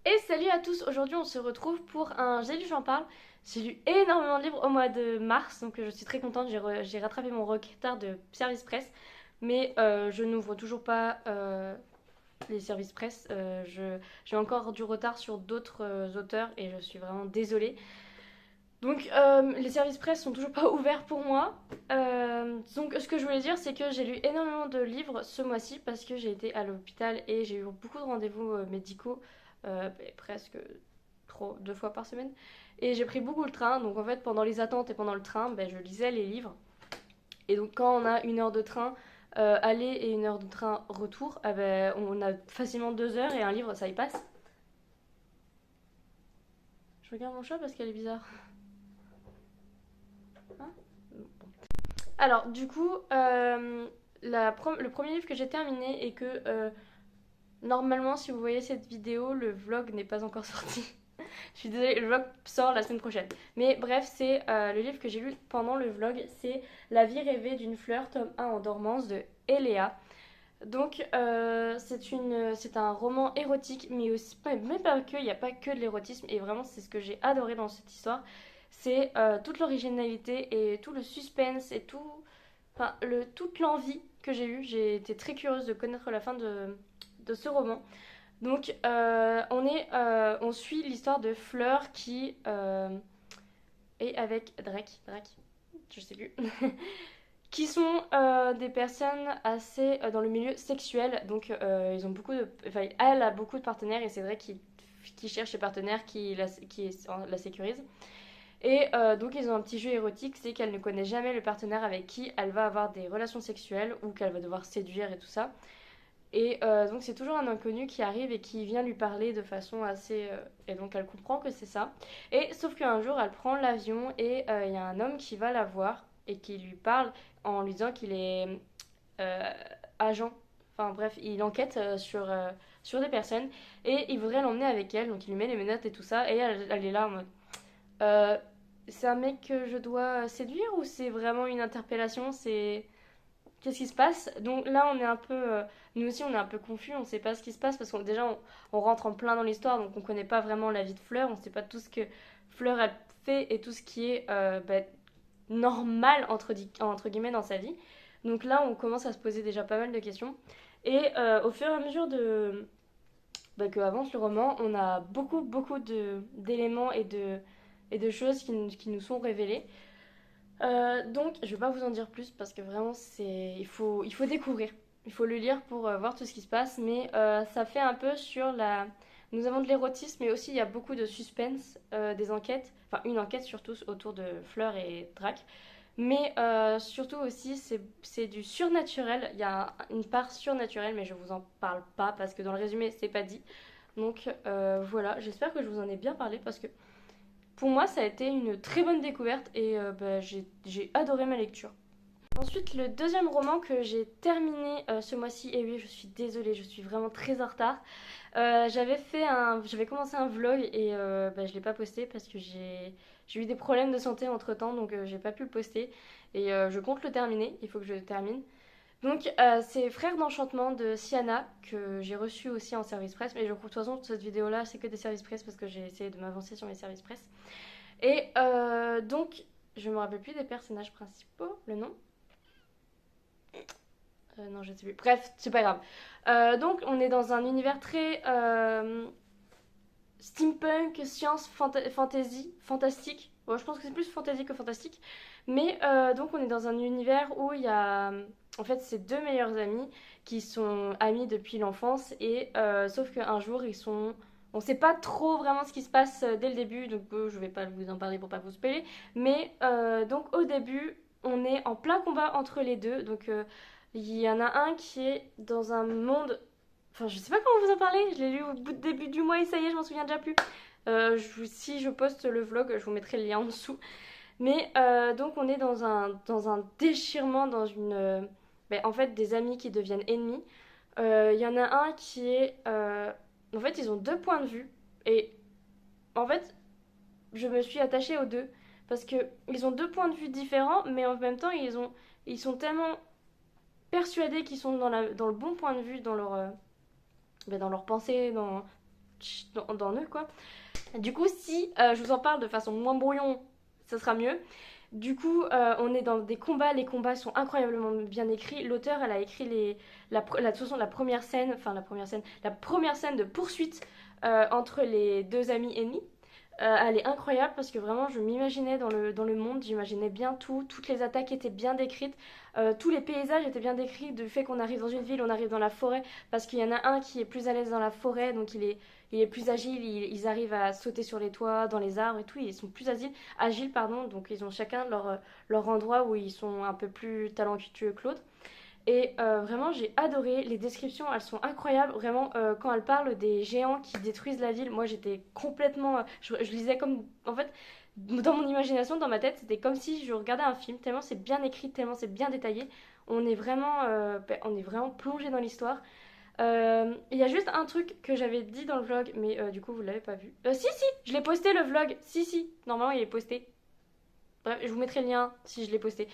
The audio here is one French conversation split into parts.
Et salut à tous, aujourd'hui on se retrouve pour un J'ai lu, j'en parle. J'ai lu énormément de livres au mois de mars, donc je suis très contente, j'ai rattrapé mon retard de service presse, mais je n'ouvre toujours pas les services presse. J'ai encore du retard sur d'autres auteurs et je suis vraiment désolée. Donc les services presse sont toujours pas ouverts pour moi. Donc ce que je voulais dire c'est que j'ai lu énormément de livres ce mois-ci parce que j'ai été à l'hôpital et j'ai eu beaucoup de rendez-vous médicaux, presque deux fois par semaine. Et j'ai pris beaucoup le train, donc en fait pendant les attentes et pendant le train, je lisais les livres. Et donc quand on a 1 heure de train aller et 1 heure de train retour, on a facilement 2 heures et un livre ça y passe. Je regarde mon chat parce qu'elle est bizarre. Hein. Alors, du coup, le premier livre que j'ai terminé et que normalement, si vous voyez cette vidéo, le vlog n'est pas encore sorti. Je suis désolée, le vlog sort la semaine prochaine. Mais bref, c'est le livre que j'ai lu pendant le vlog, c'est La vie rêvée d'une fleur, tome 1 en dormance de Eléa. Donc, c'est un roman érotique, mais aussi, même pas que, il n'y a pas que de l'érotisme, et vraiment, c'est ce que j'ai adoré dans cette histoire. C'est toute l'originalité et tout le suspense et toute l'envie que j'ai eue. J'ai été très curieuse de connaître la fin de ce roman. Donc, on suit l'histoire de Fleur qui est avec Drake, je sais plus, qui sont des personnes assez dans le milieu sexuel. Donc, ils ont elle a beaucoup de partenaires et c'est vrai qu'ils cherchent des partenaires qui la sécurisent. Et donc ils ont un petit jeu érotique, c'est qu'elle ne connaît jamais le partenaire avec qui elle va avoir des relations sexuelles ou qu'elle va devoir séduire et tout ça. Et donc c'est toujours un inconnu qui arrive et qui vient lui parler de façon assez... et donc elle comprend que c'est ça. Et sauf qu'un jour elle prend l'avion et il y a un homme qui va la voir et qui lui parle en lui disant qu'il est euh, agent. Enfin bref, il enquête sur des personnes et il voudrait l'emmener avec elle. Donc il lui met les menottes et tout ça. Et elle est là en mode... Euh, c'est un mec que je dois séduire ou c'est vraiment une interpellation? C'est qu'est-ce qui se passe? Donc là, on est un peu, nous aussi, on est un peu confus. On ne sait pas ce qui se passe parce qu'on déjà on rentre en plein dans l'histoire, donc on ne connaît pas vraiment la vie de Fleur. On ne sait pas tout ce que Fleur elle fait et tout ce qui est normal entre guillemets dans sa vie. Donc là, on commence à se poser déjà pas mal de questions. Et au fur et à mesure que avance le roman, on a beaucoup d'éléments et de choses qui nous sont révélées. Donc, je vais pas vous en dire plus parce que vraiment, il faut découvrir. Il faut le lire pour voir tout ce qui se passe. Mais ça fait un peu sur la. Nous avons de l'érotisme, mais aussi il y a beaucoup de suspense, des enquêtes. Enfin, une enquête surtout autour de Fleur et Drac. Mais surtout aussi, c'est du surnaturel. Il y a une part surnaturelle, mais je vous en parle pas parce que dans le résumé, c'est pas dit. Donc voilà, j'espère que je vous en ai bien parlé parce que pour moi, ça a été une très bonne découverte et j'ai adoré ma lecture. Ensuite, le deuxième roman que j'ai terminé ce mois-ci, et oui, je suis désolée, je suis vraiment très en retard. J'avais commencé un vlog et je l'ai pas posté parce que j'ai eu des problèmes de santé entre temps, donc j'ai pas pu le poster. Et je compte le terminer, il faut que je le termine. Donc, c'est Frères d'Enchantement de Siana que j'ai reçu aussi en service presse. Mais de toute façon, cette vidéo-là, c'est que des services presse parce que j'ai essayé de m'avancer sur mes services presse. Et donc, je me rappelle plus des personnages principaux, le nom. Non, je sais plus. Bref, c'est pas grave. Donc, on est dans un univers très steampunk, science, fantasy, fantastique. Bon, je pense que c'est plus fantasy que fantastique. Mais donc, on est dans un univers où il y a. En fait, c'est deux meilleurs amis qui sont amis depuis l'enfance. Et sauf qu'un jour, ils sont. On sait pas trop vraiment ce qui se passe dès le début, donc je vais pas vous en parler pour pas vous spoiler. Mais donc, au début, on est en plein combat entre les deux. Donc, il y en a un qui est dans un monde. Enfin, je sais pas comment vous en parler, je l'ai lu au bout de début du mois et ça y est, je m'en souviens déjà plus. Si je poste le vlog, je vous mettrai le lien en dessous. Mais donc, on est dans un déchirement, dans une. En fait, des amis qui deviennent ennemis. Il y en a un qui est. En fait, ils ont deux points de vue. Et en fait, je me suis attachée aux deux. Parce que ils ont deux points de vue différents, mais en même temps, ils sont tellement persuadés qu'ils sont dans le bon point de vue, dans leur pensée, dans eux, quoi. Du coup, si je vous en parle de façon moins brouillon, ça sera mieux. Du coup, on est dans des combats. Les combats sont incroyablement bien écrits. L'auteur, elle a écrit de toute façon, la première scène de poursuite entre les deux amis ennemis. Elle est incroyable parce que vraiment, je m'imaginais dans le monde, j'imaginais bien tout. Toutes les attaques étaient bien décrites. Tous les paysages étaient bien décrits. Du fait qu'on arrive dans une ville, on arrive dans la forêt. Parce qu'il y en a un qui est plus à l'aise dans la forêt, donc il est plus agile. Ils arrivent à sauter sur les toits, dans les arbres et tout. Ils sont plus agiles, pardon. Donc ils ont chacun leur endroit où ils sont un peu plus talentueux que l'autre. Et vraiment, j'ai adoré. Les descriptions, elles sont incroyables. Vraiment, quand elle parle des géants qui détruisent la ville, moi j'étais complètement. Je lisais comme. En fait, dans mon imagination, dans ma tête, c'était comme si je regardais un film, tellement c'est bien écrit, tellement c'est bien détaillé. On est vraiment plongé dans l'histoire. Il y a juste un truc que j'avais dit dans le vlog, mais du coup, vous l'avez pas vu. Si, je l'ai posté le vlog. Si, normalement, il est posté. Bref, je vous mettrai le lien si je l'ai posté.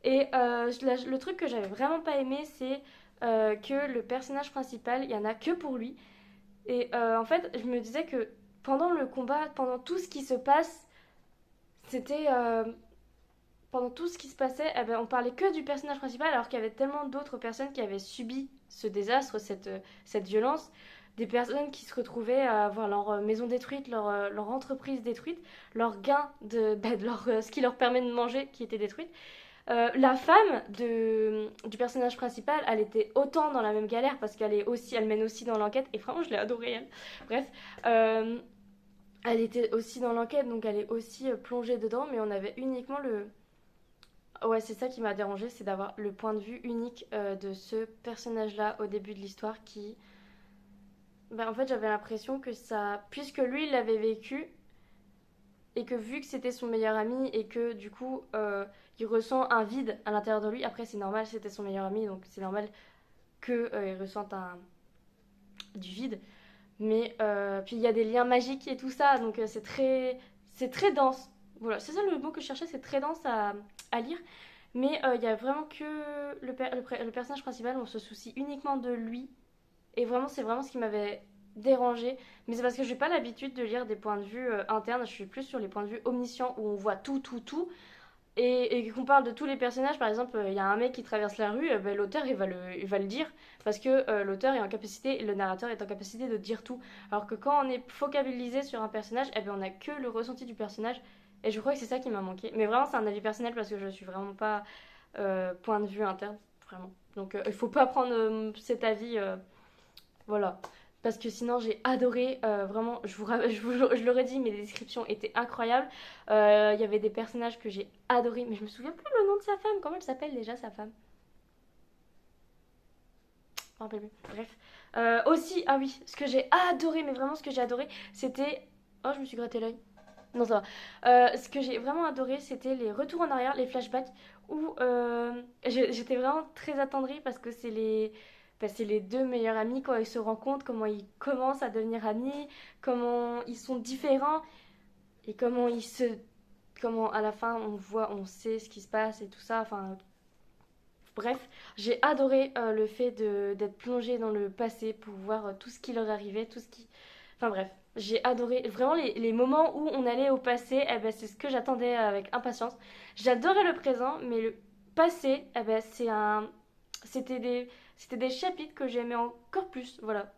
Et le truc que j'avais vraiment pas aimé, c'est que le personnage principal, il y en a que pour lui. Et en fait, je me disais que pendant le combat, pendant tout ce qui se passe, c'était. Pendant tout ce qui se passait, eh ben, on parlait que du personnage principal, alors qu'il y avait tellement d'autres personnes qui avaient subi ce désastre, cette violence. Des personnes qui se retrouvaient à avoir leur maison détruite, leur entreprise détruite, leur gain ce qui leur permet de manger qui était détruite. La femme du personnage principal, elle était autant dans la même galère parce elle mène aussi dans l'enquête et vraiment je l'ai adorée elle. Bref, euh, elle était aussi dans l'enquête donc elle est aussi plongée dedans, mais on avait uniquement le. Ouais, c'est ça qui m'a dérangée, c'est d'avoir le point de vue unique de ce personnage-là au début de l'histoire qui. Ben, en fait, j'avais l'impression que ça. Puisque lui, il l'avait vécu, et que vu que c'était son meilleur ami et que du coup il ressent un vide à l'intérieur de lui, après c'est normal, c'était son meilleur ami donc c'est normal qu'il ressente du vide, mais puis il y a des liens magiques et tout ça donc c'est très dense, voilà, c'est ça le mot que je cherchais, c'est très dense à lire, mais il y a vraiment que le personnage principal, on se soucie uniquement de lui et vraiment, c'est vraiment ce qui m'avait dérangé. Mais c'est parce que j'ai pas l'habitude de lire des points de vue internes. Je suis plus sur les points de vue omniscients où on voit tout. Et qu'on parle de tous les personnages. Par exemple, il y a un mec qui traverse la rue, ben, l'auteur il va le dire. Parce que l'auteur est en capacité, le narrateur est en capacité de dire tout. Alors que quand on est focalisé sur un personnage, eh ben, on a que le ressenti du personnage. Et je crois que c'est ça qui m'a manqué. Mais vraiment, c'est un avis personnel parce que je suis vraiment pas point de vue interne. Vraiment. Donc il faut pas prendre cet avis. Voilà. Parce que sinon, j'ai adoré. Vraiment, je l'aurais dit, mais les descriptions étaient incroyables. Il y avait des personnages que j'ai adorés, mais je me souviens plus le nom de sa femme. Comment elle s'appelle déjà, sa femme? Je me rappelle plus. Bref. Aussi, ah oui, ce que j'ai adoré, mais vraiment ce que j'ai adoré, c'était. Oh, je me suis gratté l'œil. Non, ça va. Ce que j'ai vraiment adoré, c'était les retours en arrière, les flashbacks, où j'étais vraiment très attendrie parce que c'est les deux meilleurs amis quand ils se rencontrent, comment ils commencent à devenir amis, comment ils sont différents et comment à la fin on sait ce qui se passe et tout ça. Enfin, bref, j'ai adoré le fait d'être plongée dans le passé pour voir tout ce qui leur arrivait, tout ce qui. Enfin bref, j'ai adoré vraiment les moments où on allait au passé, eh ben, c'est ce que j'attendais avec impatience. J'adorais le présent, mais le passé, eh ben, c'était c'était des chapitres que j'aimais encore plus, voilà.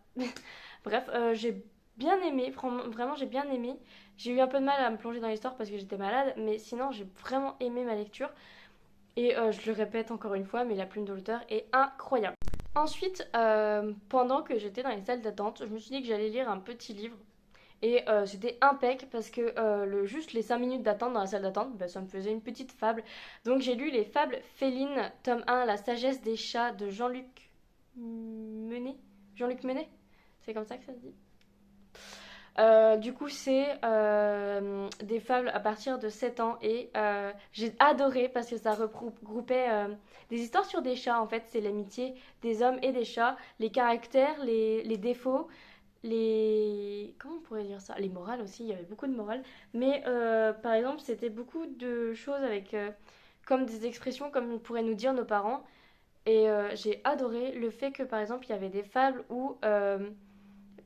Bref, j'ai bien aimé, vraiment j'ai bien aimé. J'ai eu un peu de mal à me plonger dans l'histoire parce que j'étais malade, mais sinon j'ai vraiment aimé ma lecture. Et je le répète encore une fois, mais la plume de l'auteur est incroyable. Ensuite, pendant que j'étais dans les salles d'attente, je me suis dit que j'allais lire un petit livre. Et c'était impec parce que juste les 5 minutes d'attente dans la salle d'attente, bah, ça me faisait une petite fable. Donc j'ai lu Les Fables Félines, tome 1, La sagesse des chats de Jean-Luc Menet. Jean-Luc Menet. C'est comme ça que ça se dit. Du coup, c'est des fables à partir de 7 ans et j'ai adoré parce que ça regroupait des histoires sur des chats. En fait, c'est l'amitié des hommes et des chats, les caractères, les défauts, les. Comment on pourrait dire ça? Les morales aussi, il y avait beaucoup de morales. Mais par exemple, c'était beaucoup de choses avec comme des expressions comme pourraient nous dire nos parents. Et j'ai adoré le fait que par exemple, il y avait des fables où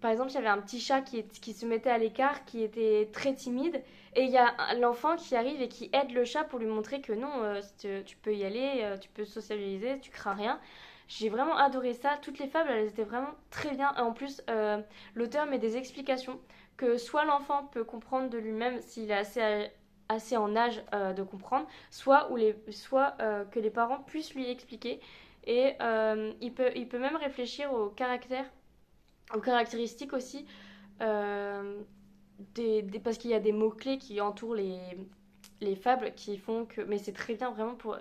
par exemple, il y avait un petit chat qui se mettait à l'écart, qui était très timide, et il y a l'enfant qui arrive et qui aide le chat pour lui montrer que non, tu peux y aller, tu peux socialiser, tu crains rien. J'ai vraiment adoré ça. Toutes les fables, elles étaient vraiment très bien. Et en plus, l'auteur met des explications que soit l'enfant peut comprendre de lui-même s'il est assez en âge de comprendre, soit que les parents puissent lui expliquer. Et il peut même réfléchir aux caractéristiques aussi, euh, parce qu'il y a des mots-clés qui entourent les fables qui font que... Mais c'est très bien vraiment pour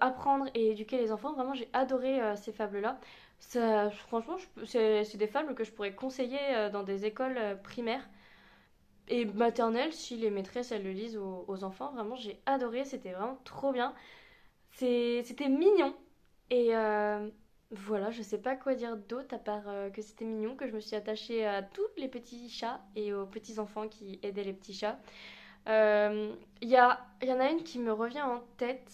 apprendre et éduquer les enfants. Vraiment, j'ai adoré ces fables-là. Ça, franchement, c'est des fables que je pourrais conseiller dans des écoles primaires et maternelles si les maîtresses elles le lisent aux enfants. Vraiment, j'ai adoré. C'était vraiment trop bien. C'était mignon. Et voilà, je sais pas quoi dire d'autre à part que c'était mignon, que je me suis attachée à tous les petits chats et aux petits enfants qui aidaient les petits chats. Il y en a une qui me revient en tête.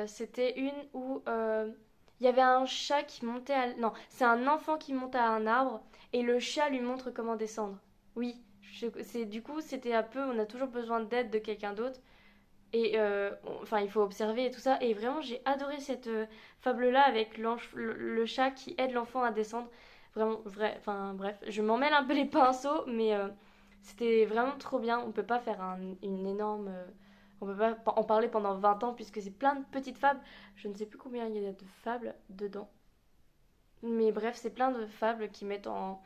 C'était une où il y avait un chat qui montait à... Non, c'est un enfant qui monte à un arbre et le chat lui montre comment descendre. Oui, du coup, c'était un peu... On a toujours besoin d'aide de quelqu'un d'autre. Et enfin, il faut observer et tout ça. Et vraiment, j'ai adoré cette fable-là avec le chat qui aide l'enfant à descendre. Vraiment, vrai, enfin bref, je m'en mêle un peu les pinceaux, mais c'était vraiment trop bien. On peut pas faire une énorme. On peut pas en parler pendant 20 ans puisque c'est plein de petites fables. Je ne sais plus combien il y a de fables dedans. Mais bref, c'est plein de fables qui mettent en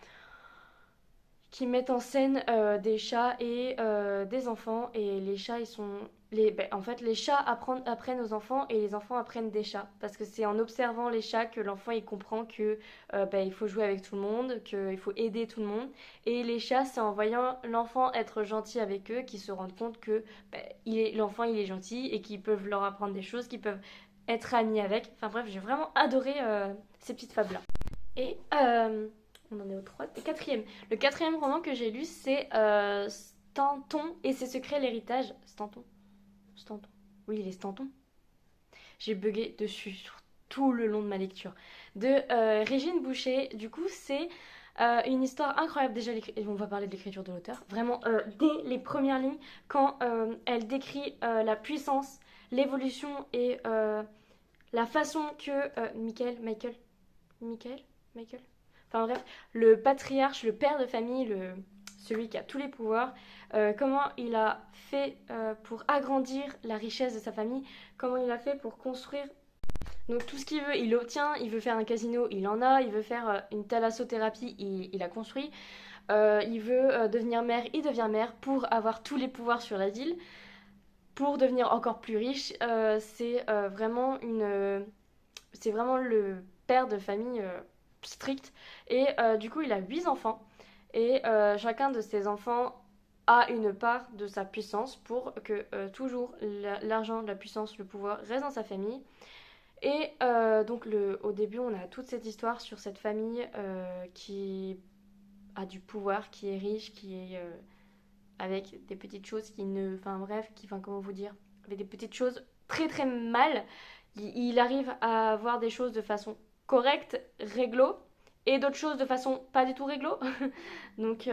scène des chats et des enfants. Et les chats, ils sont... en fait, les chats apprennent aux enfants et les enfants apprennent des chats. Parce que c'est en observant les chats que l'enfant, il comprend que il faut jouer avec tout le monde, qu'il faut aider tout le monde. Et les chats, c'est en voyant l'enfant être gentil avec eux qu'ils se rendent compte que l'enfant, il est gentil et qu'ils peuvent leur apprendre des choses, qu'ils peuvent être amis avec. Enfin bref, j'ai vraiment adoré ces petites fables-là. Et on en est quatrième. Le quatrième roman que j'ai lu, c'est Stanton et ses secrets, l'héritage. Stanton. Oui, les Stanton. J'ai bugué dessus sur tout le long de ma lecture. De Régine Boucher. Du coup, c'est une histoire incroyable. Déjà, on va parler de l'écriture de l'auteur. Vraiment, dès les premières lignes, quand elle décrit la puissance, l'évolution et la façon que Michael, enfin bref, le patriarche, le père de famille, celui qui a tous les pouvoirs, comment il a fait pour agrandir la richesse de sa famille, comment il a fait pour construire. Donc tout ce qu'il veut, il l'obtient, il veut faire un casino, il en a, il veut faire une thalassothérapie, il a construit, il veut devenir maire, il devient maire pour avoir tous les pouvoirs sur la ville, pour devenir encore plus riche. C'est vraiment le père de famille strict. Et du coup, il a 8 enfants. Et chacun de ces enfants a une part de sa puissance pour que toujours l'argent, la puissance, le pouvoir reste dans sa famille. Et donc au début, on a toute cette histoire sur cette famille qui a du pouvoir, qui est riche, qui est avec des petites choses qui ne... Enfin bref, comment vous dire, avec des petites choses très très mal. Il arrive à voir des choses de façon correcte, réglo, et d'autres choses de façon pas du tout réglo. Donc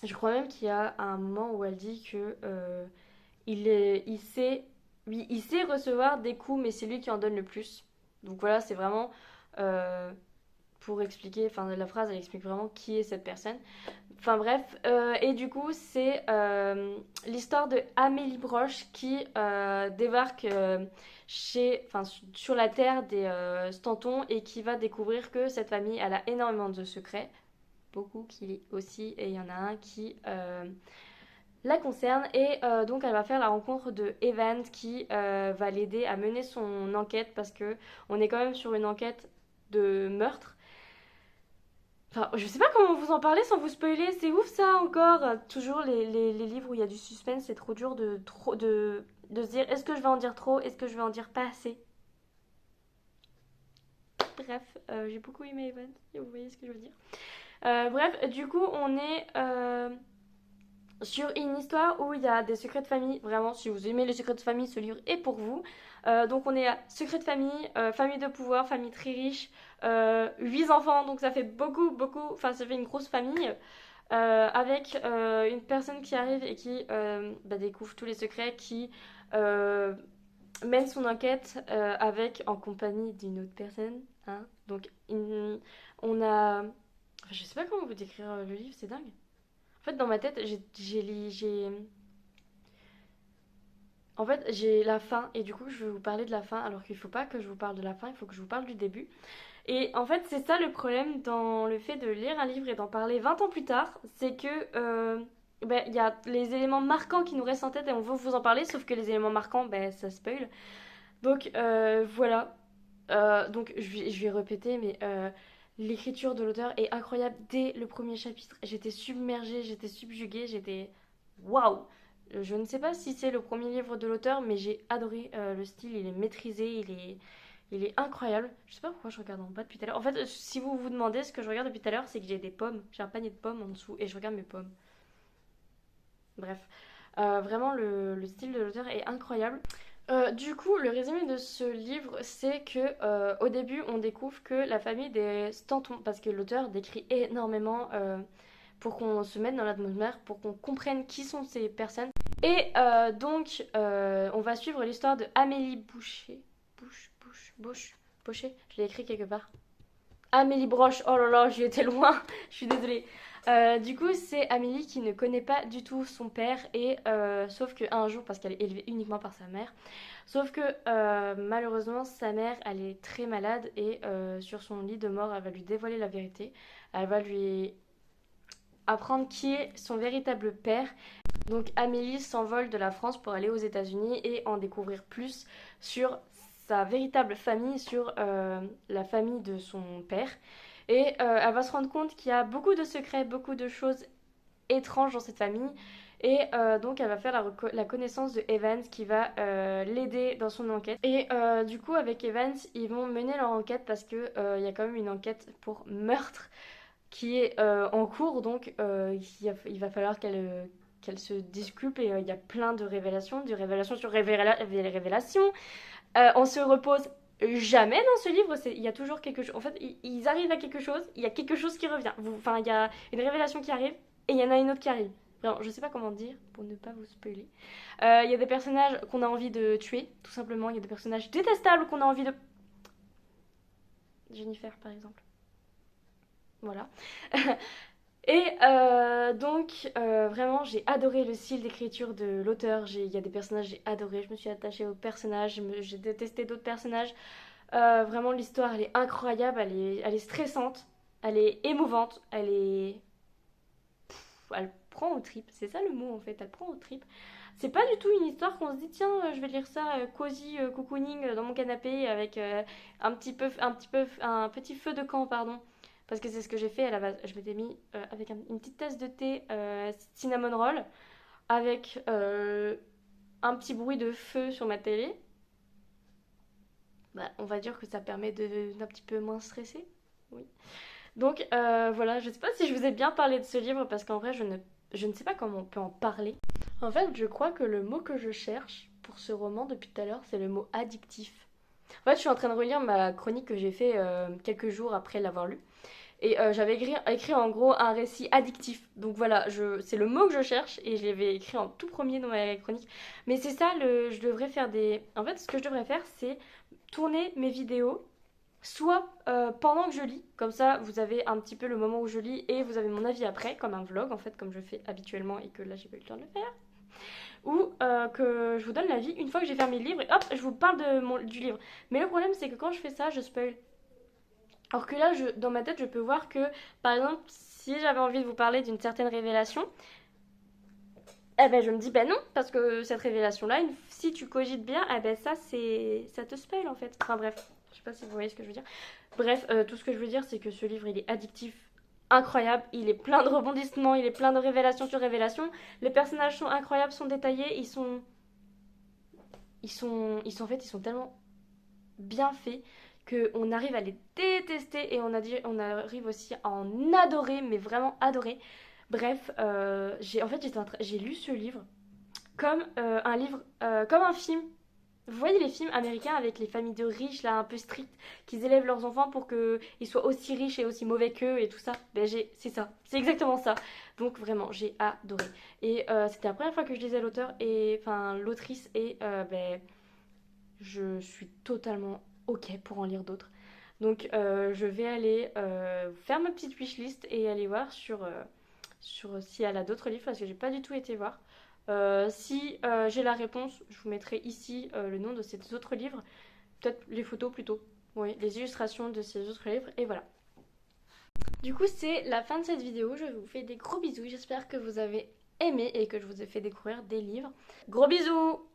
je crois même qu'il y a un moment où elle dit que il sait recevoir des coups, mais c'est lui qui en donne le plus. Donc voilà, c'est vraiment euh, pour expliquer, enfin la phrase elle explique vraiment qui est cette personne. Enfin bref, et du coup c'est l'histoire de Amélie Broche qui débarque sur la terre des Stantons et qui va découvrir que cette famille elle a énormément de secrets, beaucoup qui aussi, et il y en a un qui la concerne et donc elle va faire la rencontre de Evan qui va l'aider à mener son enquête parce que on est quand même sur une enquête de meurtre. Enfin, je sais pas comment vous en parler sans vous spoiler, c'est ouf ça encore. Toujours les livres où il y a du suspense, c'est trop dur de se dire est-ce que je vais en dire trop, est-ce que je vais en dire pas assez. Bref, j'ai beaucoup aimé Evan, vous voyez ce que je veux dire. Bref, du coup, on est sur une histoire où il y a des secrets de famille. Vraiment, si vous aimez les secrets de famille, ce livre est pour vous. Donc on est à secrets de famille, famille de pouvoir, famille très riche, 8 enfants, donc ça fait beaucoup, beaucoup, enfin ça fait une grosse famille. Avec une personne qui arrive et qui découvre tous les secrets, qui euh, mène son enquête avec en compagnie d'une autre personne. Hein. Donc on a... Enfin, je sais pas comment vous décrire le livre, c'est dingue. En fait, dans ma tête, en fait, j'ai la fin et du coup, je vais vous parler de la fin alors qu'il faut pas que je vous parle de la fin, il faut que je vous parle du début. Et en fait, c'est ça le problème dans le fait de lire un livre et d'en parler 20 ans plus tard, c'est que il y a les éléments marquants qui nous restent en tête et on veut vous en parler, sauf que les éléments marquants, ça spoil. Donc voilà. Donc je vais répéter, mais l'écriture de l'auteur est incroyable dès le premier chapitre. J'étais submergée, j'étais subjuguée, j'étais waouh! Je ne sais pas si c'est le premier livre de l'auteur, mais j'ai adoré le style, il est maîtrisé, il est incroyable. Je sais pas pourquoi je regarde en bas depuis tout à l'heure. En fait, si vous vous demandez ce que je regarde depuis tout à l'heure, c'est que j'ai des pommes. J'ai un panier de pommes en dessous et je regarde mes pommes. Bref. Vraiment, le style de l'auteur est incroyable. Du coup, le résumé de ce livre, c'est que au début, on découvre que la famille des Stanton, parce que l'auteur décrit énormément pour qu'on se mette dans l'atmosphère, pour qu'on comprenne qui sont ces personnes. Et donc, on va suivre l'histoire de Amélie Boucher. Boucher. Je l'ai écrit quelque part. Amélie Broche, oh là là, j'y étais loin, je suis désolée. Du coup, c'est Amélie qui ne connaît pas du tout son père, et sauf qu'un jour, parce qu'elle est élevée uniquement par sa mère, sauf que malheureusement, sa mère, elle est très malade, et sur son lit de mort, elle va lui dévoiler la vérité. Elle va lui apprendre qui est son véritable père. Donc Amélie s'envole de la France pour aller aux États-Unis et en découvrir plus sur sa véritable famille, sur la famille de son père. Et elle va se rendre compte qu'il y a beaucoup de secrets, beaucoup de choses étranges dans cette famille. Et donc elle va faire la connaissance de Evans qui va l'aider dans son enquête. Et du coup avec Evans, ils vont mener leur enquête parce que il y a quand même une enquête pour meurtre qui est en cours, donc il va falloir qu'elle se disculpe et il y a plein de révélations sur révélations. On se repose jamais dans ce livre, il y a toujours quelque chose. En fait, ils arrivent à quelque chose, il y a quelque chose qui revient. Enfin, il y a une révélation qui arrive et il y en a une autre qui arrive. Alors, je sais pas comment dire pour ne pas vous spoiler. Il y a des personnages qu'on a envie de tuer, tout simplement. Il y a des personnages détestables qu'on a envie de. Jennifer, par exemple. Voilà. Et donc, vraiment, j'ai adoré le style d'écriture de l'auteur. Il y a des personnages, j'ai adoré. Je me suis attachée aux personnages. J'ai détesté d'autres personnages. Vraiment, l'histoire, elle est incroyable. Elle est stressante. Elle est émouvante. Elle prend aux tripes. C'est ça le mot, en fait. Elle prend aux tripes. C'est pas du tout une histoire qu'on se dit, tiens, je vais lire ça cosy, cocooning dans mon canapé avec un petit feu de camp, pardon. Parce que c'est ce que j'ai fait à la base. Je m'étais mis avec une petite tasse de thé cinnamon roll, avec un petit bruit de feu sur ma télé. Bah, on va dire que ça permet d'un petit peu moins stresser. Oui. Donc voilà, je sais pas si je vous ai bien parlé de ce livre parce qu'en vrai, je ne sais pas comment on peut en parler. En fait, je crois que le mot que je cherche pour ce roman depuis tout à l'heure, c'est le mot addictif. En fait, je suis en train de relire ma chronique que j'ai fait quelques jours après l'avoir lu. Et j'avais écrit en gros un récit addictif. Donc voilà, c'est le mot que je cherche et je l'avais écrit en tout premier dans ma chronique. Mais c'est ça, je devrais faire des... En fait, ce que je devrais faire, c'est tourner mes vidéos soit pendant que je lis, comme ça vous avez un petit peu le moment où je lis et vous avez mon avis après, comme un vlog en fait, comme je fais habituellement et que là j'ai pas eu le temps de le faire, ou que je vous donne l'avis une fois que j'ai fermé le livre et hop, je vous parle du livre. Mais le problème c'est que quand je fais ça, je spoil. Alors que là, dans ma tête, je peux voir que, par exemple, si j'avais envie de vous parler d'une certaine révélation, eh ben je me dis, ben non, parce que cette révélation-là, si tu cogites bien, eh ben ça te spoil en fait. Enfin bref, je sais pas si vous voyez ce que je veux dire. Bref, tout ce que je veux dire, c'est que ce livre, il est addictif, incroyable, il est plein de rebondissements, il est plein de révélations sur révélations. Les personnages sont incroyables, sont détaillés, en fait, ils sont tellement bien faits qu'on arrive à les détester et on arrive aussi à en adorer, mais vraiment adorer. Bref, en fait j'ai lu ce livre comme un livre, comme un film. Vous voyez les films américains avec les familles de riches, là, un peu strictes, qui élèvent leurs enfants pour qu'ils soient aussi riches et aussi mauvais qu'eux et tout ça. Ben, c'est ça. C'est exactement ça. Donc, vraiment, j'ai adoré. Et c'était la première fois que je lisais l'auteur, et enfin, l'autrice, et ben, je suis totalement OK pour en lire d'autres. Donc, je vais aller faire ma petite wishlist et aller voir sur si elle a d'autres livres parce que j'ai pas du tout été voir. Si j'ai la réponse, je vous mettrai ici le nom de ces autres livres, peut-être les photos plutôt, oui, les illustrations de ces autres livres, et voilà. Du coup, c'est la fin de cette vidéo, je vous fais des gros bisous, j'espère que vous avez aimé et que je vous ai fait découvrir des livres. Gros bisous!